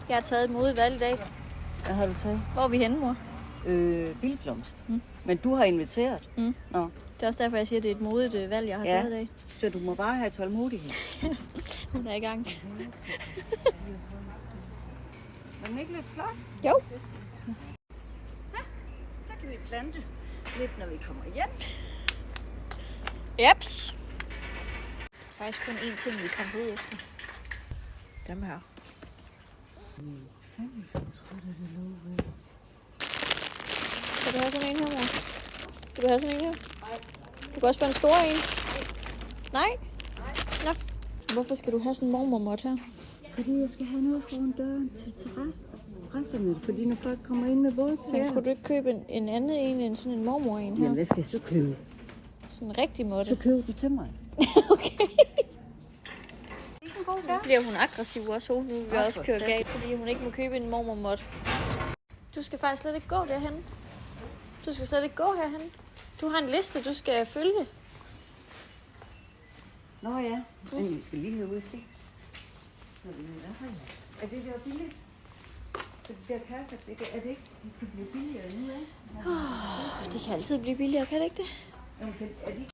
Jeg har taget et modevalg i dag. Hvad har du taget? Hvor er vi henne, mor? Bilblomst. Men du har inviteret? Nå. Det er også derfor, jeg siger, at det er et modigt valg, jeg har taget i dag. Så du må bare have tålmodighed. Hun er i gang. Er den ikke lidt flot? Jo. Så kan vi plante lidt, når vi kommer hjem. Jeps. Faktisk kun én ting, vi kom ud efter. Dem her. Skal du have sådan en her, mor? Skal du have sådan en her? Nej. Du kan også få en stor en. Nej? Nå. Hvorfor skal du have sådan en mormormot her? Fordi jeg skal have noget foran døren til terrasserne. Fordi når folk kommer ind med våde Så tæer. kunne du ikke købe en anden en end sådan en mormor en her? Jamen, hvad skal jeg så købe? Sådan en rigtig måtte. Så køb den til mig. Okay. Nu bliver hun aggressiv også. Hun vil også køre galt, fordi hun ikke må købe en mormormot. Du skal faktisk slet ikke gå derhen. Du skal slet ikke gå herhen. Du har en liste, du skal følge. Nå ja, men vi skal lige herude. Er det der billigt? Så det der kasser, er det ikke? Det kan blive billigere nu, ikke? Det kan altid blive billigere, kan det ikke det? Jamen, er de